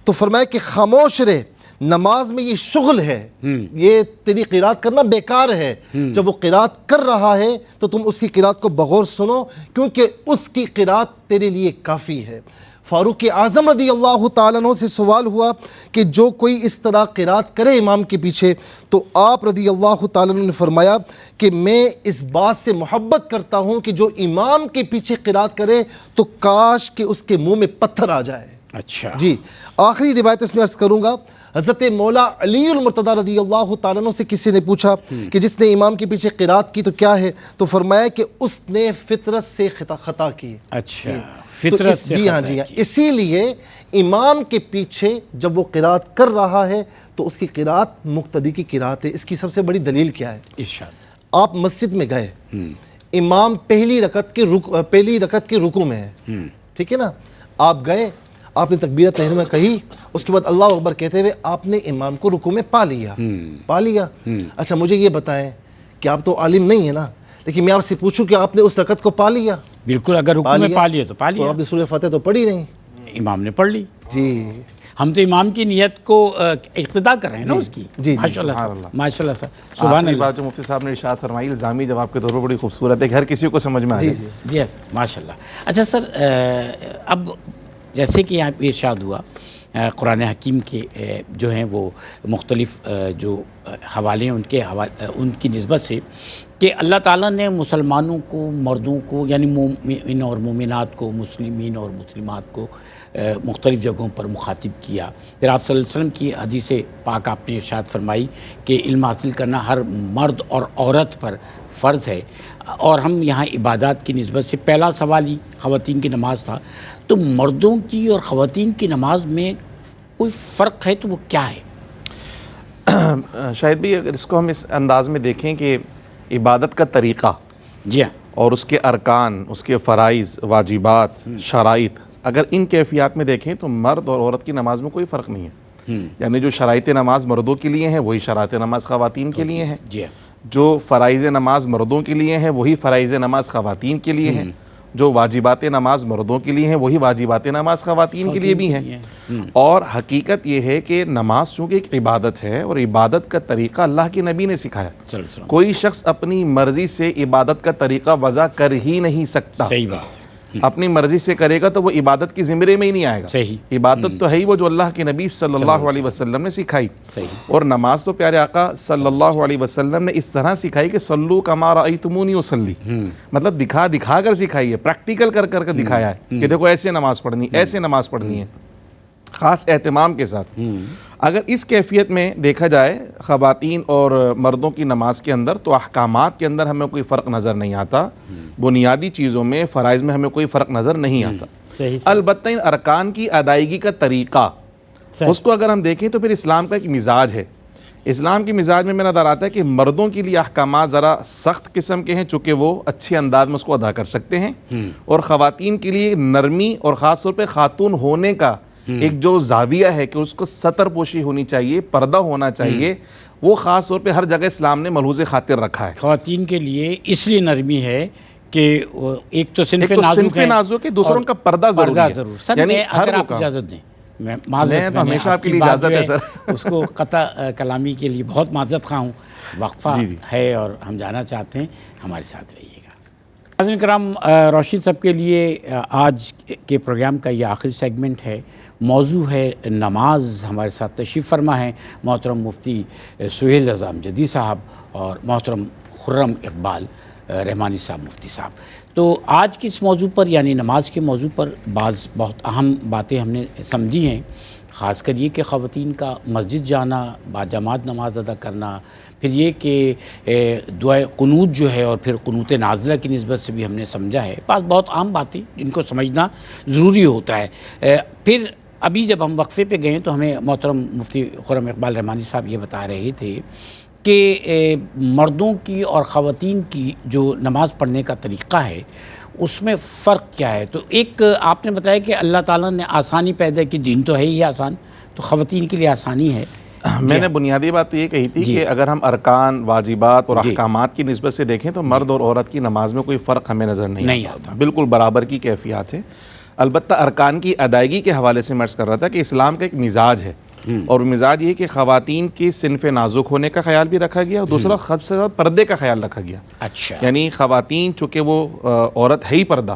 تو فرمایا کہ خاموش رہ، نماز میں یہ شغل ہے، یہ تیری قرات کرنا بیکار ہے۔ جب وہ قرات کر رہا ہے تو تم اس کی قرات کو بغور سنو، کیونکہ اس کی قرات تیرے لیے کافی ہے۔ فاروق اعظم رضی اللہ تعالیٰ عنہ سے سوال ہوا کہ جو کوئی اس طرح قرات کرے امام کے پیچھے، تو آپ رضی اللہ تعالیٰ عنہ نے فرمایا کہ میں اس بات سے محبت کرتا ہوں کہ جو امام کے پیچھے قرات کرے تو کاش کہ اس کے منہ میں پتھر آ جائے۔ اچھا جی، آخری روایت اس میں عرض کروں گا، حضرت مولا علی المرتضی رضی اللہ تعالیٰ عنہ سے کسی نے پوچھا کہ جس نے امام کے پیچھے قرات کی تو کیا ہے؟ تو فرمایا کہ اس نے فطرت سے خطا کی۔ اچھا، تو فطرت سے جی ہاں خطا جی ہاں، کی۔ اسی لیے امام کے پیچھے جب وہ قرات کر رہا ہے تو اس کی قرات مقتدی کی قرات ہے۔ اس کی سب سے بڑی دلیل کیا ہے؟ ارشاد۔ آپ مسجد میں گئے، امام پہلی رکعت کے رکوع میں ہے، ٹھیک ہے نا؟ آپ گئے، آپ نے تکبیرہ تحریمہ کہی، اس کے بعد اللہ اکبر کہتے ہوئے آپ نے امام کو رکوع میں پا لیا۔ اچھا مجھے یہ بتائیں کہ آپ تو عالم نہیں ہے نا، لیکن میں آپ سے پوچھوں کہ آپ نے اس رکعت کو پا لیا؟ بالکل، اگر رکوع میں پا لیا تو پا لیا۔ آپ نے سورہ فاتحہ تو پڑھی نہیں؟ امام نے پڑھ لی۔ جی، ہم تو امام کی نیت کو اقتدا کر رہے ہیں نا اس کی۔ جی، ماشاء اللہ سبحان سر، اللہ۔ ماشاء اللہ سر، سبحان آخری اللہ۔ بات جو مفتی صاحب نے ارشاد فرمائی الزامی جواب کے طور پر بڑی خوبصورت ہے کہ ہر کسی کو سمجھ میں آ جائے۔ جی سر، ماشاء اللہ۔ اچھا سر، اب جیسے کہ یہاں پہ ارشاد ہوا قرآن حکیم کے جو ہیں وہ مختلف جو حوالے ہیں ان کی نسبت سے کہ اللہ تعالیٰ نے مسلمانوں کو، مردوں کو، یعنی مومن اور مومنات کو، مسلمین اور مسلمات کو مختلف جگہوں پر مخاطب کیا۔ پھر آپ صلی اللہ علیہ وسلم کی حدیث پاک آپ نے ارشاد فرمائی کہ علم حاصل کرنا ہر مرد اور عورت پر فرض ہے، اور ہم یہاں عبادات کی نسبت سے پہلا سوال ہی خواتین کی نماز تھا، تو مردوں کی اور خواتین کی نماز میں کوئی فرق ہے تو وہ کیا ہے؟ شاید بھی اگر اس کو ہم اس انداز میں دیکھیں کہ عبادت کا طریقہ جی ہاں، اور اس کے ارکان، اس کے فرائض، واجبات، شرائط، اگر ان کیفیات میں دیکھیں تو مرد اور عورت کی نماز میں کوئی فرق نہیں ہے۔ یعنی جو شرائط نماز مردوں کے لیے ہیں وہی شرائط نماز خواتین کے لیے ہیں، جی ہاں، جو فرائض نماز مردوں کے لیے ہیں وہی فرائض نماز خواتین کے لیے ہیں، جو واجبات نماز مردوں کے لیے ہیں وہی واجبات نماز خواتین کے لیے بھی ہیں۔ اور حقیقت یہ ہے کہ نماز چونکہ ایک عبادت ہے اور عبادت کا طریقہ اللہ کے نبی نے سکھایا، کوئی شخص اپنی مرضی سے عبادت کا طریقہ وضع کر ہی نہیں سکتا۔ صحیح بات ہے، اپنی مرضی سے کرے گا تو وہ عبادت کی زمرے میں ہی نہیں آئے گا۔ صحیح، عبادت تو ہے ہی وہ جو اللہ کے نبی صلی اللہ علیہ وسلم نے سکھائی، صحیح، اور نماز تو پیارے آقا صلی اللہ علیہ وسلم نے اس طرح سکھائی کہ صلو کما رأیتمونی اصلی، مطلب دکھا کر سکھائی ہے، پریکٹیکل کر دکھایا ہے کہ دیکھو ایسے نماز پڑھنی، ایسے نماز پڑھنی ہے، خاص اہتمام کے ساتھ۔ اگر اس کیفیت میں دیکھا جائے خواتین اور مردوں کی نماز کے اندر تو احکامات کے اندر ہمیں کوئی فرق نظر نہیں آتا، بنیادی چیزوں میں فرائض میں ہمیں کوئی فرق نظر نہیں آتا۔ البتہ ان ارکان کی ادائیگی کا طریقہ اس کو اگر ہم دیکھیں تو پھر اسلام کا ایک مزاج ہے۔ اسلام کی مزاج میں نظر آتا ہے کہ مردوں کے لیے احکامات ذرا سخت قسم کے ہیں چونکہ وہ اچھے انداز میں اس کو ادا کر سکتے ہیں، اور خواتین کے لیے نرمی اور خاص طور پہ خاتون ہونے کا ایک جو زاویہ ہے کہ اس کو ستر پوشی ہونی چاہیے، پردہ ہونا چاہیے، وہ خاص طور پہ ہر جگہ اسلام نے ملحوظ خاطر رکھا ہے۔ خواتین کے لیے اس لیے نرمی ہے کہ ایک تو صنف نازک ہے، دوسروں کا پردہ ضروری ہے۔ سر یعنی اگر آپ اجازت دیں، میں معذرت، تو ہمیشہ آپ کے لیے اجازت ہے سر، اس کو قطع کلامی کے لیے بہت معذرت خواہ ہوں، وقفہ ہے اور ہم جانا چاہتے ہیں، ہمارے ساتھ رہیے گا۔ ناظرین کرام، روشن صاحب کے لیے آج کے پروگرام کا یہ آخری سیگمنٹ ہے، موضوع ہے نماز۔ ہمارے ساتھ تشریف فرما ہے محترم مفتی سہیل رضا امجدی صاحب اور محترم خرم اقبال رحمانی صاحب مفتی صاحب۔ تو آج کے اس موضوع پر یعنی نماز کے موضوع پر بعض بہت اہم باتیں ہم نے سمجھی ہیں، خاص کر یہ کہ خواتین کا مسجد جانا، باجماعت نماز ادا کرنا، پھر یہ کہ دعائے قنوت جو ہے اور پھر قنوت نازلہ کی نسبت سے بھی ہم نے سمجھا ہے، بعض بہت عام باتیں جن کو سمجھنا ضروری ہوتا ہے۔ پھر ابھی جب ہم وقفے پہ گئے تو ہمیں محترم مفتی خرم اقبال رحمانی صاحب یہ بتا رہے تھے کہ مردوں کی اور خواتین کی جو نماز پڑھنے کا طریقہ ہے اس میں فرق کیا ہے۔ تو ایک آپ نے بتایا کہ اللہ تعالیٰ نے آسانی پیدا کی، دین تو ہے ہی آسان، تو خواتین کے لیے آسانی ہے۔ میں نے بنیادی بات تو یہ کہی تھی کہ اگر ہم ارکان، واجبات اور احکامات کی نسبت سے دیکھیں تو مرد اور عورت کی نماز میں کوئی فرق ہمیں نظر نہیں آتا، بالکل برابر کی کیفیات ہے۔ البتہ ارکان کی ادائیگی کے حوالے سے میں عرض کر رہا تھا کہ اسلام کا ایک مزاج ہے، اور مزاج یہ کہ خواتین کی صنف نازک ہونے کا خیال بھی رکھا گیا، اور دوسرا سب سے زیادہ پردے کا خیال رکھا گیا۔ اچھا، یعنی خواتین چونکہ وہ عورت ہے ہی پردہ،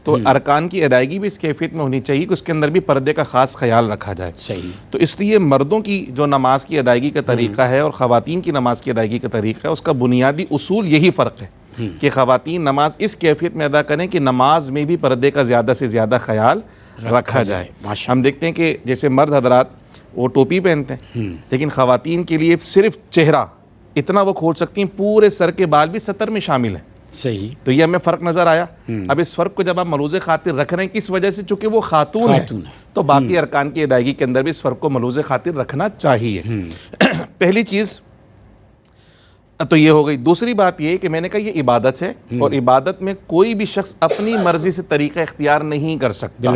تو ارکان کی ادائیگی بھی اس کیفیت میں ہونی چاہیے کہ اس کے اندر بھی پردے کا خاص خیال رکھا جائے۔ صحیح۔ تو اس لیے مردوں کی جو نماز کی ادائیگی کا طریقہ ہے اور خواتین کی نماز کی ادائیگی کا طریقہ ہے، اس کا بنیادی اصول یہی فرق ہے کہ خواتین نماز اس کیفیت میں ادا کریں کہ نماز میں بھی پردے کا زیادہ سے زیادہ خیال رکھا جائے۔ ہم دیکھتے ہیں کہ جیسے مرد حضرات وہ ٹوپی پہنتے ہیں، لیکن خواتین کے لیے صرف چہرہ اتنا وہ کھول سکتی ہیں، پورے سر کے بال بھی ستر میں شامل ہیں۔ صحیح۔ تو یہ ہمیں فرق نظر آیا۔ اب اس فرق کو جب آپ ملحوظ خاطر رکھ رہے ہیں کس وجہ سے، چونکہ وہ خاتون ہے، تو باقی ارکان کی ادائیگی کے اندر بھی اس فرق کو ملحوظ خاطر رکھنا چاہیے۔ پہلی چیز تو یہ ہو گئی۔ دوسری بات یہ کہ میں نے کہا یہ عبادت ہے، اور عبادت میں کوئی بھی شخص اپنی مرضی سے طریقہ اختیار نہیں کر سکتا۔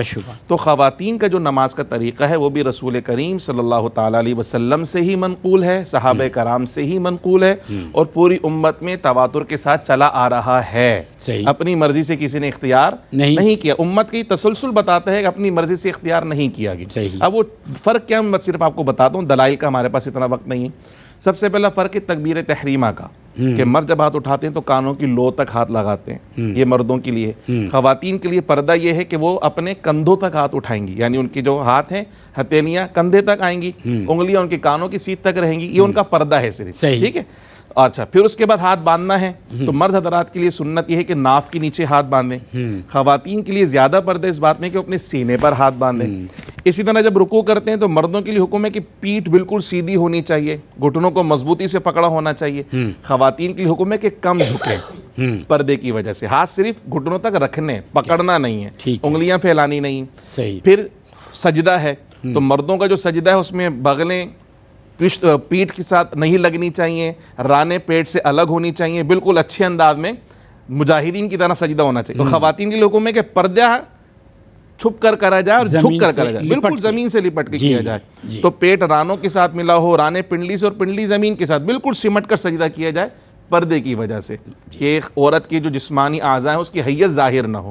تو خواتین کا جو نماز کا طریقہ ہے وہ بھی رسول کریم صلی اللہ تعالیٰ علیہ وسلم سے ہی منقول ہے، صحابہ کرام سے ہی منقول ہے، اور پوری امت میں تواتر کے ساتھ چلا آ رہا ہے۔ اپنی مرضی سے کسی نے اختیار نہیں کیا۔ امت کی تسلسل بتاتا ہے کہ اپنی مرضی سے اختیار نہیں کیا گیا۔ اب وہ فرق کیا، میں صرف آپ کو بتاتا ہوں، دلائل کا ہمارے پاس اتنا وقت نہیں ہے۔ سب سے پہلا فرق ہے تکبیر تحریمہ کا، کہ مرد جب ہاتھ اٹھاتے ہیں تو کانوں کی لو تک ہاتھ لگاتے ہیں، یہ مردوں کے لیے۔ خواتین کے لیے پردہ یہ ہے کہ وہ اپنے کندھوں تک ہاتھ اٹھائیں گی، یعنی ان کے جو ہاتھ ہیں ہتھیلیاں کندھے تک آئیں گی، انگلیاں ان کے کانوں کی سیدھ تک رہیں گی، یہ ان کا پردہ ہے صرف، ٹھیک ہے۔ اچھا، پھر اس کے بعد ہاتھ باندھنا ہے، تو مرد حضرات کے لیے سنت یہ ہے کہ ناف کے نیچے ہاتھ باندھیں۔ خواتین کے لیے زیادہ پردہ اس بات میں کہ اپنے سینے پر ہاتھ باندھیں۔ اسی طرح جب رکوع کرتے ہیں تو مردوں کے لیے حکم ہے کہ پیٹھ بالکل سیدھی ہونی چاہیے، گھٹنوں کو مضبوطی سے پکڑا ہونا چاہیے۔ خواتین کے لیے حکم ہے کہ کم جھکیں پردے کی وجہ سے، ہاتھ صرف گھٹنوں تک رکھنے، پکڑنا نہیں ہے، انگلیاں پھیلانی نہیں۔ پھر سجدہ ہے، تو مردوں کا جو سجدہ ہے اس میں بغلیں پیٹھ کے ساتھ نہیں لگنی چاہیے، رانے پیٹ سے الگ ہونی چاہیے، بالکل اچھے انداز میں مجاہدین کی طرح سجدہ ہونا چاہیے۔ تو خواتین کے لیے حکم ہے کہ پردہ چھپ کر کرا جائے اور جھک کر کرا جائے، بالکل زمین سے لپٹ کے کیا جائے۔ تو پیٹ رانوں کے ساتھ ملا ہو، رانے پنڈلی سے اور پنڈلی زمین کے ساتھ بالکل سمٹ کر سجدہ کیا جائے، پردے کی وجہ سے کہ ایک عورت کی جو جسمانی اعضاء ہیں اس کی حیت ظاہر نہ ہو۔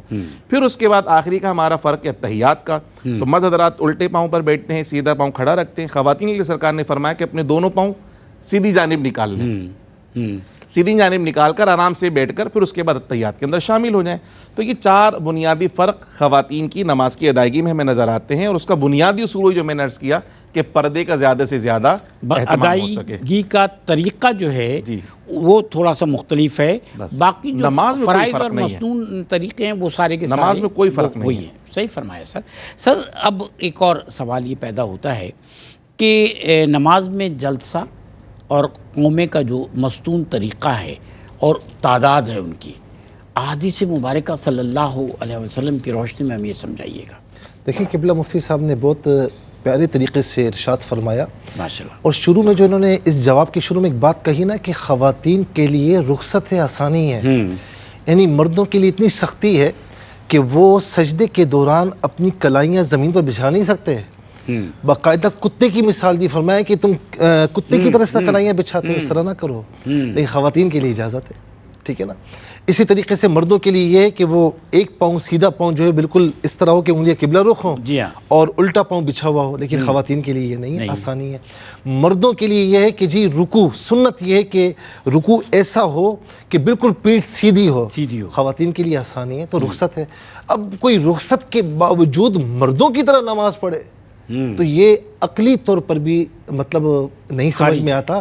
پھر اس کے بعد آخری کا ہمارا فرق ہے تحیات کا، تو مرد حضرات الٹے پاؤں پر بیٹھتے ہیں، سیدھا پاؤں کھڑا رکھتے ہیں۔ خواتین کے لیے سرکار نے فرمایا کہ اپنے دونوں پاؤں سیدھی جانب نکال لیں، سیدھی جانب نکال کر آرام سے بیٹھ کر پھر اس کے بعد تحیات کے اندر شامل ہو جائیں۔ تو یہ چار بنیادی فرق خواتین کی نماز کی ادائیگی میں ہمیں نظر آتے ہیں، اور اس کا بنیادی اصول جو میں نے عرض کیا کہ پردے کا زیادہ سے زیادہ اہتمام ہو سکے۔ ادائیگی کا طریقہ جو ہے وہ تھوڑا سا مختلف ہے، باقی جو فرائض اور مسنون طریقے ہیں وہ سارے کے سارے نماز میں کوئی فرق نہیں ہے۔ صحیح فرمایا سر۔ اب ایک اور سوال یہ پیدا ہوتا ہے کہ نماز میں جلسہ اور قومے کا جو مستون طریقہ ہے اور تعداد ہے ان کی، احادیث مبارکہ صلی اللہ علیہ وسلم کی روشنی میں ہم یہ سمجھائیے گا۔ دیکھیں قبلہ مفتی صاحب نے بہت پیارے طریقے سے ارشاد فرمایا، ماشاءاللہ۔ اور شروع میں جو انہوں نے اس جواب کے شروع میں ایک بات کہی نا کہ خواتین کے لیے رخصت ہے، آسانی ہے، یعنی مردوں کے لیے اتنی سختی ہے کہ وہ سجدے کے دوران اپنی کلائیاں زمین پر بچھا نہیں سکتے، باقاعدہ کتے کی مثال دی، فرمایا کہ تم کتے کی طرح سے کلائیاں بچھاتے ہو، اس طرح نہ کرو، لیکن خواتین کے لیے اجازت ہے، ٹھیک ہے نا۔ اسی طریقے سے مردوں کے لیے یہ ہے کہ وہ ایک پاؤں سیدھا پاؤں جو ہے بالکل اس طرح ہو کہ انگلیاں قبلہ رخ ہوں، جی ہاں، اور الٹا پاؤں بچھا ہوا ہو، لیکن خواتین کے لیے یہ نہیں ہے، آسانی ہے۔ مردوں کے لیے یہ ہے کہ جی رکوع، سنت یہ ہے کہ رکوع ایسا ہو کہ بالکل پیٹھ سیدھی ہو، خواتین کے لیے آسانی ہے، تو رخصت ہے۔ اب کوئی رخصت کے باوجود مردوں کی طرح نماز پڑھے تو یہ عقلی طور پر بھی مطلب نہیں سمجھ میں آتا،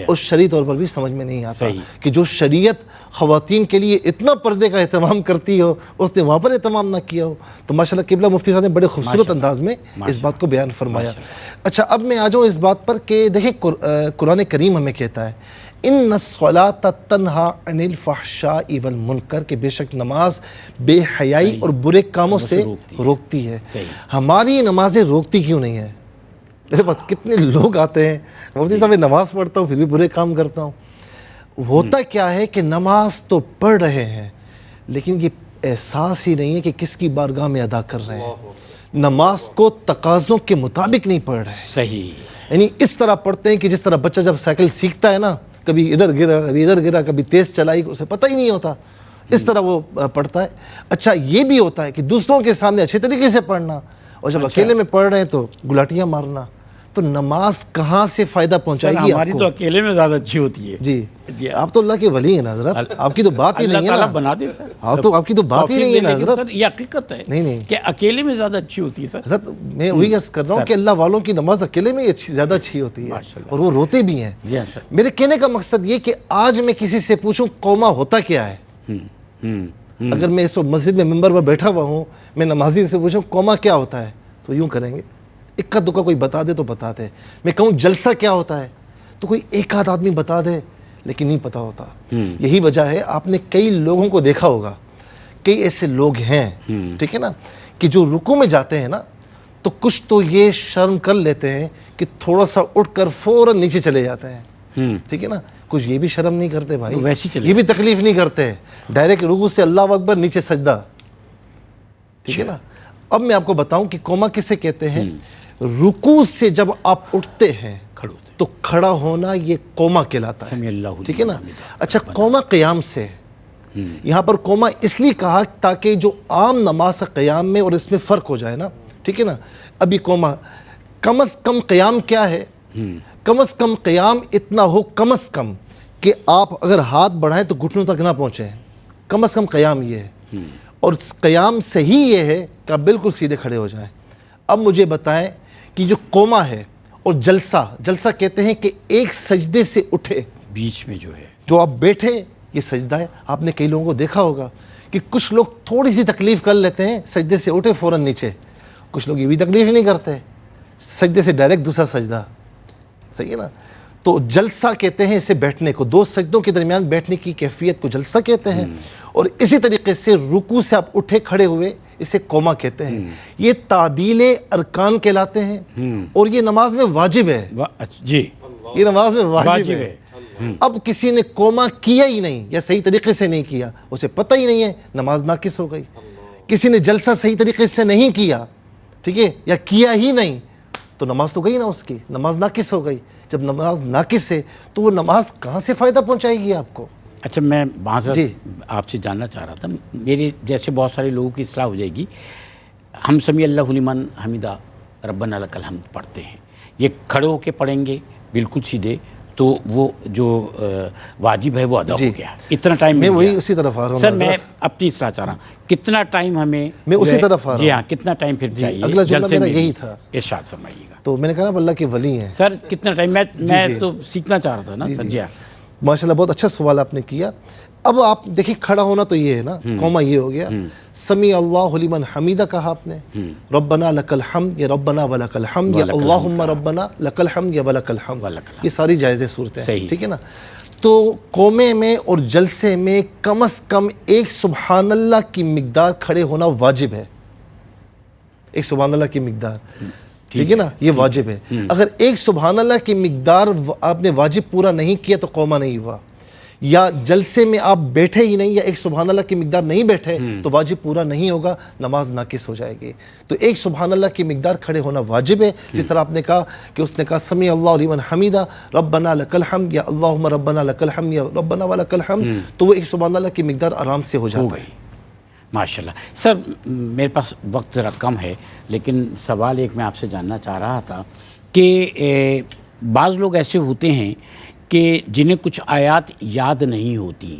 اور شرعی طور پر بھی سمجھ میں نہیں آتا کہ جو شریعت خواتین کے لیے اتنا پردے کا اہتمام کرتی ہو اس نے وہاں پر اہتمام نہ کیا ہو۔ تو ماشاءاللہ قبلہ مفتی صاحب نے بڑے خوبصورت انداز میں اس بات کو بیان فرمایا۔ اچھا اب میں آ جاؤں اس بات پر کہ دیکھیں قرآن کریم ہمیں کہتا ہے ان الصلاۃ تنہا عن الفحشاء والمنکر، کہ بے شک نماز بے حیائی اور برے کاموں سے روکتی ہے۔ ہماری نمازیں روکتی کیوں نہیں ہے؟ میرے پاس کتنے لوگ آتے ہیں، مفتی صاحب میں نماز پڑھتا ہوں پھر بھی برے کام کرتا ہوں۔ ہوتا کیا ہے کہ نماز تو پڑھ رہے ہیں لیکن یہ احساس ہی نہیں ہے کہ کس کی بارگاہ میں ادا کر رہے ہیں، نماز کو تقاضوں کے مطابق نہیں پڑھ رہے، صحیح، یعنی اس طرح پڑھتے ہیں کہ جس طرح بچہ جب سائیکل سیکھتا ہے نا، کبھی ادھر گرا کبھی ادھر گرا، کبھی تیز چلائی، اسے پتہ ہی نہیں ہوتا، اس طرح وہ پڑھتا ہے۔ اچھا یہ بھی ہوتا ہے کہ دوسروں کے سامنے اچھے طریقے سے پڑھنا، اور جب اکیلے میں پڑھ رہے ہیں تو گلاٹیاں مارنا، تو نماز کہاں سے فائدہ پہنچائے گی؟ ہماری تو اکیلے میں زیادہ اچھی ہوتی ہے۔ جی آپ تو اللہ کے ولی ہیں نا حضرت، آپ کی تو بات ہی نہیں ہے نا، اللہ تعالیٰ بنا دے سر، آپ کی تو بات ہی نہیں ہے نا حضرت۔ یہ حقیقت ہے نہیں کہ اکیلے میں زیادہ اچھی ہوتی ہے سر۔ حضرت میں وہی عرض کر رہا ہوں کہ اللہ والوں کی نماز اکیلے میں زیادہ اچھی ہوتی ہے، اور وہ روتے بھی ہیں۔ جی ہاں سر۔ میرے کہنے کا مقصد یہ کہ آج میں کسی سے پوچھوں قوما ہوتا کیا ہے، اگر میں اس وقت مسجد میں ممبر پر بیٹھا ہوا ہوں، میں نمازی سے پوچھوں قوما کیا ہوتا ہے، تو یوں کریں گے، اکا دکا کوئی بتا دے تو بتا دے۔ میں کہوں جلسہ کیا ہوتا ہے تو کوئی ایک آدھ آدمی بتا دے، لیکن نہیں پتا ہوتا۔ یہی وجہ ہے آپ نے کئی لوگوں کو دیکھا ہوگا، کئی ایسے لوگ ہیں، ٹھیک ہے نا، کہ جو رکوع میں جاتے ہیں نا تو کچھ تو یہ شرم کر لیتے ہیں کہ تھوڑا سا اٹھ کر فوراً نیچے چلے جاتے ہیں، ٹھیک ہے نا، کچھ یہ بھی شرم نہیں کرتے بھائی، یہ بھی تکلیف نہیں کرتے، ڈائریکٹ رکوع سے اللہ اکبر نیچے سجدہ، ٹھیک ہے نا۔ اب میں آپ کو بتاؤں کہ قوما کسے کہتے ہیں۔ رکوع سے جب آپ اٹھتے ہیں تو کھڑا ہونا یہ قوما کہلاتا ہے، ٹھیک ہے نا۔ اچھا قوما قیام سے، یہاں پر قوما اس لیے کہا تاکہ جو عام نماز قیام میں اور اس میں فرق ہو جائے نا، ٹھیک ہے نا۔ ابھی قوما کم از کم قیام کیا ہے، کم از کم قیام اتنا ہو، کم از کم کہ آپ اگر ہاتھ بڑھائیں تو گھٹنوں تک نہ پہنچیں، کم از کم قیام یہ ہے، اور قیام صحیح یہ ہے کہ آپ بالکل سیدھے کھڑے ہو جائیں۔ اب مجھے بتائیں کہ جو قوما ہے اور جلسہ کہتے ہیں کہ ایک سجدے سے اٹھے، بیچ میں جو ہے جو آپ بیٹھے یہ سجدہ ہے۔ آپ نے کئی لوگوں کو دیکھا ہوگا کہ کچھ لوگ تھوڑی سی تکلیف کر لیتے ہیں، سجدے سے اٹھے فوراً نیچے، کچھ لوگ یہ بھی تکلیف نہیں کرتے، سجدے سے ڈائریکٹ دوسرا سجدہ، صحیح ہے نا۔ تو جلسہ کہتے ہیں اسے بیٹھنے کو، دو سجدوں کے درمیان بیٹھنے کی کیفیت کو جلسہ کہتے ہیں، اور اسی طریقے سے رکوع سے آپ اٹھے کھڑے ہوئے اسے قوما کہتے ہیں۔ یہ تعدیل ارکان کہلاتے ہیں، اور یہ نماز میں واجب ہے، جی یہ نماز میں واجب ہے۔ اب کسی نے قوما کیا ہی نہیں یا صحیح طریقے سے نہیں کیا، اسے پتہ ہی نہیں ہے، نماز ناقص ہو گئی۔ کسی نے جلسہ صحیح طریقے سے نہیں کیا، ٹھیک ہے، یا کیا ہی نہیں، تو نماز تو گئی نا اس کی، نماز ناقص ہو گئی۔ جب نماز ناقص ہے تو وہ نماز کہاں سے فائدہ پہنچائے گی آپ کو؟ اچھا میں وہاں سے آپ سے جاننا چاہ رہا تھا، میرے جیسے بہت سارے لوگوں کی اصلاح ہو جائے گی، ہم سمیع اللہ لمن حمیدہ ربنا لک الحمد پڑھتے ہیں، یہ کھڑے ہو کے پڑھیں گے بالکل سیدھے تو وہ جو واجب ہے وہ ادا ہو گیا، اتنا ٹائم میں وہی اسی طرف آ رہا ہوں سر، میں اپنی اصلاح چاہ رہا ہوں، کتنا ٹائم ہمیں، میں اسی طرف آ رہا ہوں، جی ہاں کتنا ٹائم پھر چاہیے؟ اگلا جملہ میرا یہی تھا، ارشاد فرمائیے گا۔ تو میں نے کہا نا اللہ کے ولی ہیں سر کتنا ٹائم، میں تو سیکھنا چاہ رہا تھا نا سر۔ جی ہاں ماشاءاللہ بہت اچھا سوال آپ نے کیا۔ اب آپ دیکھیں کھڑا ہونا تو یہ ہے نا، قوما یہ ہو گیا، سمیع اللہ لمن حمیدہ کہا آپ نے، ربنا لک الحمد یا ربنا ولک الحمد یا اللہم ربنا لک الحمد یا ولک الحمد، یہ ساری جائز صورتیں ہیں، ٹھیک ہے نا. تو قومے میں اور جلسے میں کم از کم ایک سبحان اللہ کی مقدار کھڑے ہونا واجب ہے، ایک سبحان اللہ کی مقدار، ٹھیک ہے نا، یہ واجب ہے. اگر ایک سبحان اللہ کی مقدار آپ نے واجب پورا نہیں کیا تو قومہ نہیں ہوا، یا جلسے میں آپ بیٹھے ہی نہیں یا ایک سبحان اللہ کی مقدار نہیں بیٹھے تو واجب پورا نہیں ہوگا، نماز ناقص ہو جائے گی. تو ایک سبحان اللہ کی مقدار کھڑے ہونا واجب ہے، جس طرح آپ نے کہا کہ اس نے کہا سمیع اللہ لمن حمیدہ ربنا لک الحمد یا اللہم ربنا لک الحمد یا ربنا ولک الحمد، تو وہ ایک سبحان اللہ کی مقدار آرام سے ہو جاتا ہے. ماشاءاللہ. سر میرے پاس وقت ذرا کم ہے، لیکن سوال ایک میں آپ سے جاننا چاہ رہا تھا کہ بعض لوگ ایسے ہوتے ہیں کہ جنہیں کچھ آیات یاد نہیں ہوتی،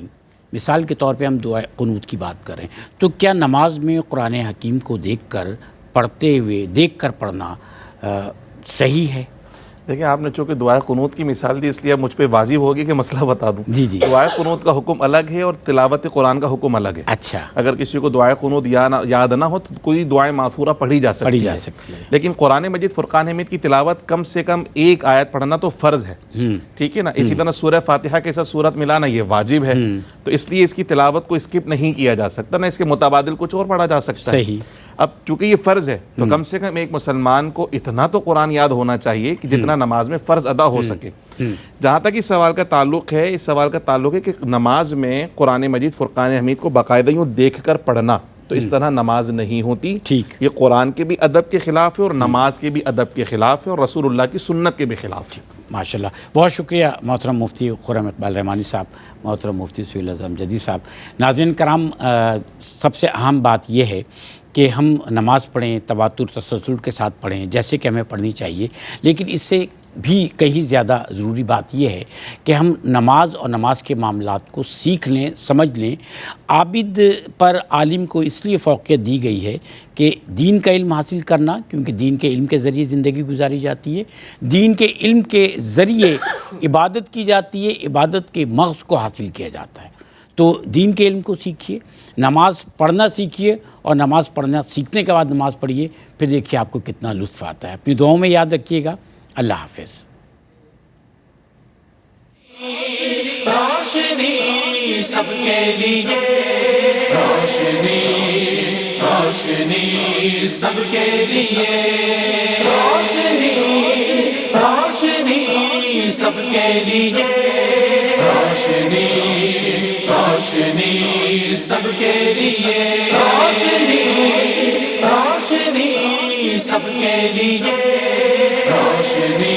مثال کے طور پہ ہم دعا قنوت کی بات کریں تو کیا نماز میں قرآن حکیم کو دیکھ کر پڑھتے ہوئے دیکھ کر پڑھنا صحیح ہے؟ دیکھیں آپ نے چونکہ دعائے قنوت کی مثال دی اس لیے اب مجھ پہ واجب ہوگی کہ مسئلہ بتا دوں. جی جی. دعائے قنوت کا حکم الگ ہے اور تلاوت قرآن کا حکم الگ ہے. اچھا. اگر کسی کو دعائے قنوت یاد نہ ہو تو کوئی دعائیں معثورہ پڑھی جا سکتی ہے، لیکن قرآن مجید فرقان حمید کی تلاوت کم سے کم ایک آیت پڑھنا تو فرض ہے، ٹھیک ہے نا. اسی طرح سورہ فاتحہ کے ساتھ سورت ملانا یہ واجب ہے، تو اس لیے اس کی تلاوت کو اسکپ نہیں کیا جا سکتا، نہ اس کے متبادل کچھ اور پڑھا جا سکتا ہے. صحیح. اب چونکہ یہ فرض ہے تو کم سے کم ایک مسلمان کو اتنا تو قرآن یاد ہونا چاہیے کہ جتنا نماز میں فرض ادا ہو سکے. جہاں تک اس سوال کا تعلق ہے، اس سوال کا تعلق ہے کہ نماز میں قرآن مجید فرقان حمید کو باقاعدہ یوں دیکھ کر پڑھنا، تو اس طرح نماز نہیں ہوتی. ٹھیک. یہ قرآن کے بھی ادب کے خلاف ہے اور نماز کے بھی ادب کے خلاف ہے اور رسول اللہ کی سنت کے بھی خلاف ہے. ماشاءاللہ. بہت شکریہ محترم مفتی خرم اقبال رحمانی صاحب، محترم مفتی سہیل اعظم جدید صاحب. ناظرین کرام، سب سے اہم بات یہ ہے کہ ہم نماز پڑھیں، تواتر تسلسل کے ساتھ پڑھیں جیسے کہ ہمیں پڑھنی چاہیے، لیکن اس سے بھی کہیں زیادہ ضروری بات یہ ہے کہ ہم نماز اور نماز کے معاملات کو سیکھ لیں، سمجھ لیں. عابد پر عالم کو اس لیے فوقیت دی گئی ہے کہ دین کا علم حاصل کرنا، کیونکہ دین کے علم کے ذریعے زندگی گزاری جاتی ہے، دین کے علم کے ذریعے عبادت کی جاتی ہے، عبادت کے مغز کو حاصل کیا جاتا ہے. تو دین کے علم کو سیکھیے، نماز پڑھنا سیکھیے، اور نماز پڑھنا سیکھنے کے بعد نماز پڑھیے، پھر دیکھیے آپ کو کتنا لطف آتا ہے. اپنی دعاؤں میں یاد رکھیے گا. اللہ حافظ. روشنی سب کے لیے، روشنی روشنی سب کے لیے، روشنی روشنی سب کے لیے، روشنی روشنی سب کے لیے، روشنی روشنی سب کے لیے، روشنی